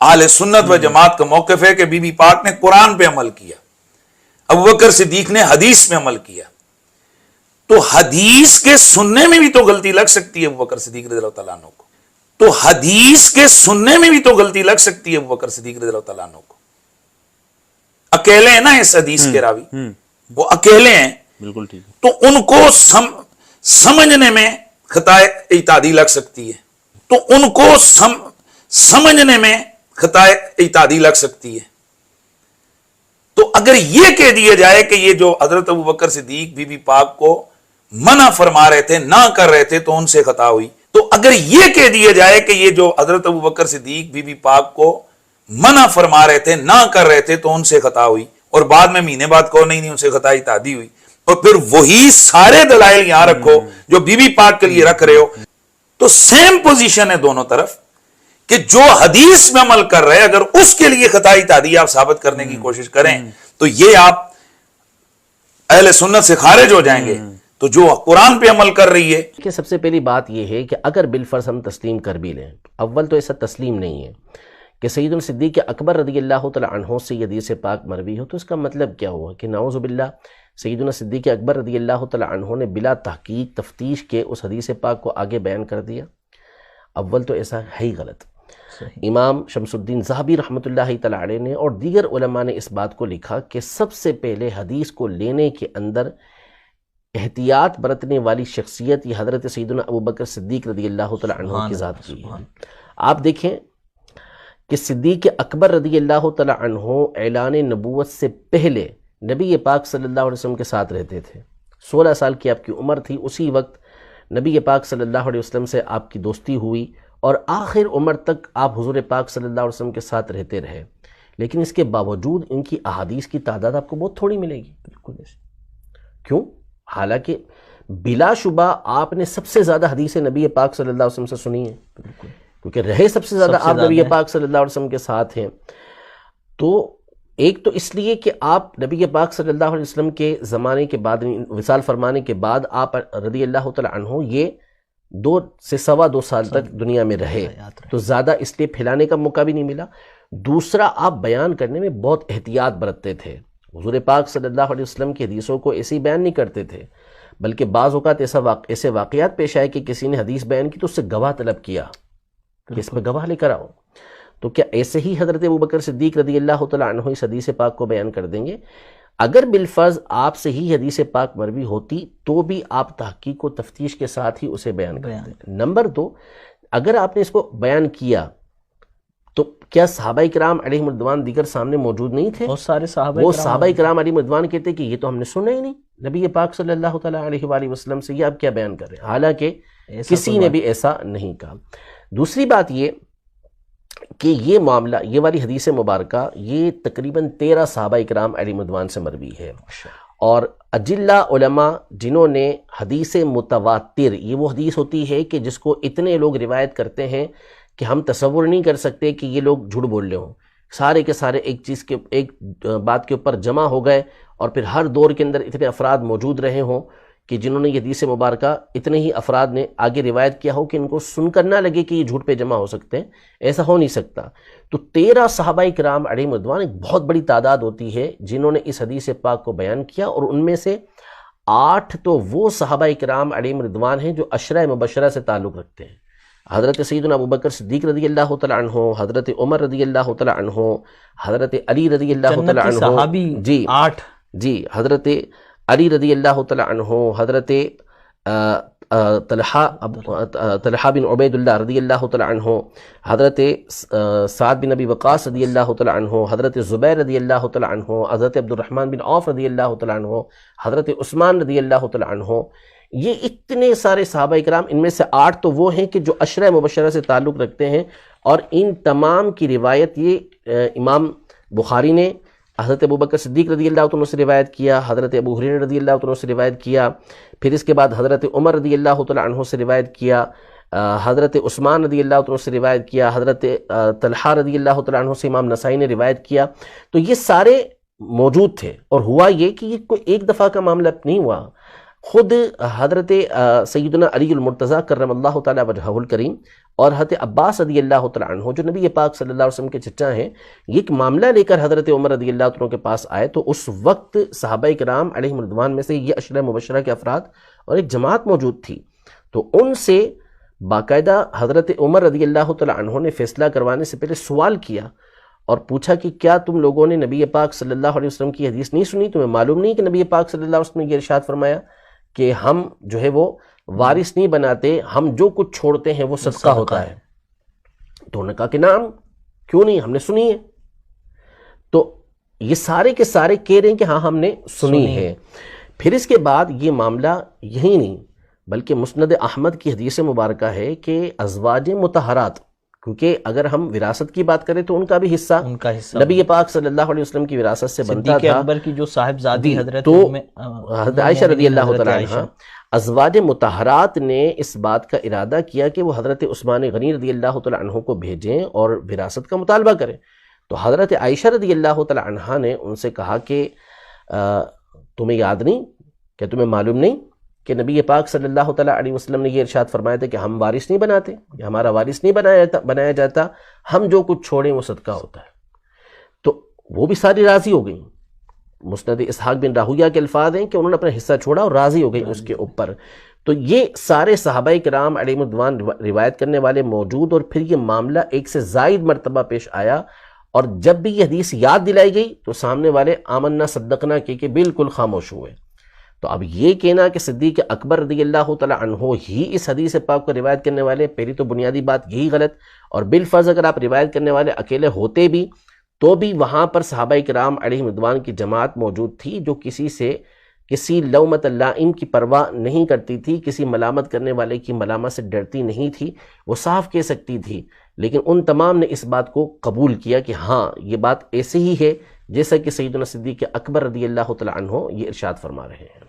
اہل سنت و جماعت کا موقف ہے کہ بی بی پاک نے قرآن پہ عمل کیا، ابوبکر صدیق نے حدیث پہ عمل کیا، تو حدیث کے سننے میں بھی تو غلطی لگ سکتی ہے ابوبکر صدیق رضی اللہ تعالیٰ عنہ کو، تو حدیث کے سننے میں بھی تو غلطی لگ سکتی ہے ابوبکر صدیق رضی اللہ تعالیٰ عنہ کو۔ اکیلے ہیں نا اس حدیث کے راوی، وہ اکیلے ہیں، بالکل ٹھیک ہے، تو ان کو سمجھنے میں خطا اعتادی لگ سکتی ہے، تو ان کو سمجھنے میں خطا اعتادی لگ سکتی ہے۔ تو اگر یہ کہہ دیا جائے کہ یہ جو حضرت ابوبکر صدیق بی بی پاک کو منع فرما رہے تھے، نہ کر رہے تھے، تو ان سے خطا ہوئی، تو اگر یہ کہہ دیا جائے کہ یہ جو حضرت ابوبکر صدیق بی بی پاک کو منع فرما رہے تھے، نہ کر رہے تھے، تو ان سے خطا ہوئی، اور بعد میں مہینے بعد کہو نہیں ان سے خطا اعتادی ہوئی، اور پھر وہی سارے دلائل یہاں رکھو جو بی بی پاک کے لیے رکھ رہے ہو، تو سیم پوزیشن ہے دونوں طرف، کہ جو حدیث میں عمل کر رہے اگر اس کے لیے خطا اعتادی آپ ثابت کرنے کی کوشش کریں تو یہ آپ اہل سنت سے خارج ہو جائیں گے۔ تو جو قرآن پہ عمل کر رہی ہے، کہ سب سے پہلی بات یہ ہے کہ اگر بالفرض ہم تسلیم کر بھی لیں، اول تو ایسا تسلیم نہیں ہے کہ سیدنا صدیق اکبر رضی اللہ تعالی عنہ سے یہ حدیث پاک مروی ہو، تو اس کا مطلب کیا ہوا کہ نعوذ باللہ سیدنا صدیق اکبر رضی اللہ تعالی عنہ نے بلا تحقیق تفتیش کے اس حدیث پاک کو آگے بیان کر دیا؟ اول تو ایسا ہے ہی غلط۔ امام شمس الدین ذہبی رحمۃ اللہ تعالی علیہ نے اور دیگر علماء نے اس بات کو لکھا کہ سب سے پہلے حدیث کو لینے کے اندر احتیاط برتنے والی شخصیت یہ حضرت سیدنا ابوبکر صدیق رضی اللہ تعالی عنہ کی ذات کی ہے۔ آپ دیکھیں کہ صدیق اکبر رضی اللہ تعالی عنہ اعلان نبوت سے پہلے نبی پاک صلی اللہ علیہ وسلم کے ساتھ رہتے تھے، 16 سال کی آپ کی عمر تھی، اسی وقت نبی پاک صلی اللہ علیہ وسلم سے آپ کی دوستی ہوئی، اور آخر عمر تک آپ حضور پاک صلی اللہ علیہ وسلم کے ساتھ رہتے رہے، لیکن اس کے باوجود ان کی احادیث کی تعداد آپ کو بہت تھوڑی ملے گی۔ بالکل کیوں؟ حالانکہ بلا شبہ آپ نے سب سے زیادہ حدیث نبی پاک صلی اللہ علیہ وسلم سے سنی ہے، کیونکہ رہے سب سے زیادہ آپ نبی پاک صلی اللہ علیہ وسلم کے ساتھ ہیں۔ تو ایک تو اس لیے کہ آپ نبی پاک صلی اللہ علیہ وسلم کے زمانے کے بعد، وصال فرمانے کے بعد آپ رضی اللہ تعالی عنہ یہ 2 سے 2.25 سال تک دنیا میں رہے، تو زیادہ اس لیے پھیلانے کا موقع بھی نہیں ملا۔ دوسرا، آپ بیان کرنے میں بہت احتیاط برتتے تھے، حضور پاک صلی اللہ علیہ وسلم کی حدیثوں کو ایسے ہی بیان نہیں کرتے تھے، بلکہ بعض اوقات ایسے واقعات پیش آئے کہ کسی نے حدیث بیان کی تو اس سے گواہ طلب کیا کہ اس میں گواہ لے کر آؤ، تو کیا ایسے ہی حضرت ابوبکر صدیق رضی اللہ تعالی عنہ اس حدیث پاک کو بیان کر دیں گے؟ اگر بالفرض آپ سے ہی حدیث پاک مروی ہوتی تو بھی آپ تحقیق و تفتیش کے ساتھ ہی اسے بیان کرتے۔ نمبر 2، اگر آپ نے اس کو بیان کیا تو کیا صحابہ کرام علیہم رضوان دیگر سامنے موجود نہیں تھے؟ بہت سارے صحابہ کرام علیہم رضوان کہتے کہ یہ تو ہم نے سنا ہی نہیں نبی پاک صلی اللہ تعالیٰ علیہ وآلہ وسلم سے، یہ آپ کیا بیان کر رہے ہیں؟ حالانکہ کسی نے بھی ایسا نہیں کہا۔ دوسری بات یہ کہ یہ معاملہ، یہ والی حدیث مبارکہ یہ تقریباً 13 صحابہ کرام علیہم رضوان سے مروی ہے، اور اجلہ علماء جنہوں نے حدیث متواتر، یہ وہ حدیث ہوتی ہے کہ جس کو اتنے لوگ روایت کرتے ہیں کہ ہم تصور نہیں کر سکتے کہ یہ لوگ جھوٹ بول رہے ہوں، سارے کے سارے ایک بات کے اوپر جمع ہو گئے، اور پھر ہر دور کے اندر اتنے افراد موجود رہے ہوں کہ جنہوں نے یہ حدیث مبارکہ اتنے ہی افراد نے آگے روایت کیا ہو کہ ان کو سن کر نہ لگے کہ یہ جھوٹ پہ جمع ہو سکتے ہیں، ایسا ہو نہیں سکتا۔ تو 13 صحابہ کرام علیہم رضوان ایک بہت بڑی تعداد ہوتی ہے جنہوں نے اس حدیث پاک کو بیان کیا، اور ان میں سے 8 تو وہ صحابہ کرام علیہم رضوان ہیں جو عشرہ مبشرہ سے تعلق رکھتے ہیں۔ حضرت سیدنا ابوبکر صدیق رضی اللہ تعالی عنہ، حضرت عمر رضی اللہ تعالی عنہ، حضرت علی رضی اللہ تعالی عنہ، صحابی 8، جی حضرت علی رضی اللہ تعالی عنہ، حضرت طلحہ بن عبید اللہ رضی اللہ تعالی عنہ، حضرت سعد بن ابی وقاص رضی اللہ تعالی عنہ، حضرت زبیر رضی اللہ تعالی عنہ، حضرت عبد الرحمن بن عوف رضی اللہ تعالی عنہ، حضرت عثمان رضی اللہ تعالی عنہ، یہ اتنے سارے صحابہ کرام، ان میں سے 8 تو وہ ہیں کہ جو عشرہ مبشرہ سے تعلق رکھتے ہیں، اور ان تمام کی روایت یہ امام بخاری نے حضرت ابوبکر صدیق رضی اللہ عنہ سے روایت کیا، حضرت ابو ہریرہ رضی اللہ عنہ سے روایت کیا، پھر اس کے بعد حضرت عمر رضی اللہ تعالی عنہ سے روایت کیا، حضرت عثمان رضی اللہ عنہ سے روایت کیا، حضرت طلحہ رضی اللہ تعالی عنہ سے امام نسائی نے روایت کیا۔ تو یہ سارے موجود تھے، اور ہوا یہ کہ یہ کوئی ایک دفعہ کا معاملہ نہیں ہوا۔ خود حضرت سیدنا علی المرتضیٰ کرم اللہ تعالیٰ وجہہ الکریم اور حضرت عباس رضی اللہ تعالیٰ عنہ جو نبی پاک صلی اللہ علیہ وسلم کے چچا ہیں، یہ ایک معاملہ لے کر حضرت عمر رضی اللہ عنہ کے پاس آئے، تو اس وقت صحابہ کرام علیہم رضوان میں سے یہ عشرہ مبشرہ کے افراد اور ایک جماعت موجود تھی، تو ان سے باقاعدہ حضرت عمر رضی اللہ تعالیٰ عنہ نے فیصلہ کروانے سے پہلے سوال کیا اور پوچھا کہ کیا تم لوگوں نے نبی پاک صلی اللہ علیہ وسلم کی حدیث نہیں سنی؟ تمہیں معلوم نہیں کہ نبی پاک صلی اللہ علیہ وسلم نے یہ ارشاد فرمایا کہ ہم جو ہے وہ وارث نہیں بناتے، ہم جو کچھ چھوڑتے ہیں وہ صدقہ ہوتا ہے؟ تو انہوں نے کہا کہ نعم، کیوں نہیں، ہم نے سنی ہے۔ تو یہ سارے کے سارے کہہ رہے ہیں کہ ہاں ہم نے سنی ہے۔ پھر اس کے بعد یہ معاملہ یہی نہیں بلکہ مسند احمد کی حدیث مبارکہ ہے کہ ازواج مطہرات، کیونکہ اگر ہم وراثت کی بات کریں تو ان کا بھی حصہ نبی پاک صلی اللہ علیہ وسلم کی وراثت سے بنتا تھا۔ اکبر کی جو صاحبزادی حضرت تو حضرت عائشہ رضی اللہ تعالیٰ عنہ، ازواج مطہرات نے اس بات کا ارادہ کیا کہ وہ حضرت عثمان غنی رضی اللہ تعالیٰ عنہ کو بھیجیں اور وراثت کا مطالبہ کریں، تو حضرت عائشہ رضی اللہ تعالیٰ عنہ نے ان سے کہا کہ تمہیں یاد نہیں، کہ تمہیں معلوم نہیں کہ نبی پاک صلی اللہ تعالیٰ علیہ وسلم نے یہ ارشاد فرمایا تھا کہ ہم وارث نہیں بناتے، کہ ہمارا وارث نہیں بنایا جاتا، ہم جو کچھ چھوڑیں وہ صدقہ ہوتا ہے۔ تو وہ بھی ساری راضی ہو گئیں۔ مسند اسحاق بن راہویہ کے الفاظ ہیں کہ انہوں نے اپنا حصہ چھوڑا اور راضی ہو گئی اس کے اوپر۔ تو یہ سارے صحابہ کرام علیہم رضوان روایت کرنے والے موجود، اور پھر یہ معاملہ ایک سے زائد مرتبہ پیش آیا، اور جب بھی یہ حدیث یاد دلائی گئی تو سامنے والے آمنا صدقنا کہ بالکل خاموش ہوئے۔ تو اب یہ کہنا کہ صدیق اکبر رضی اللہ تعالیٰ عنہ ہی اس حدیث پاک کو روایت کرنے والے، پہلی تو بنیادی بات یہی غلط، اور بالفرض اگر آپ روایت کرنے والے اکیلے ہوتے بھی تو بھی وہاں پر صحابہ کرام علیہم رضوان کی جماعت موجود تھی جو کسی لومت اللائم کی پرواہ نہیں کرتی تھی، کسی ملامت کرنے والے کی ملامت سے ڈرتی نہیں تھی، وہ صاف کہہ سکتی تھی، لیکن ان تمام نے اس بات کو قبول کیا کہ ہاں یہ بات ایسے ہی ہے جیسا کہ سیدنا صدیق اکبر رضی اللہ تعالیٰ عنہ یہ ارشاد فرما رہے ہیں۔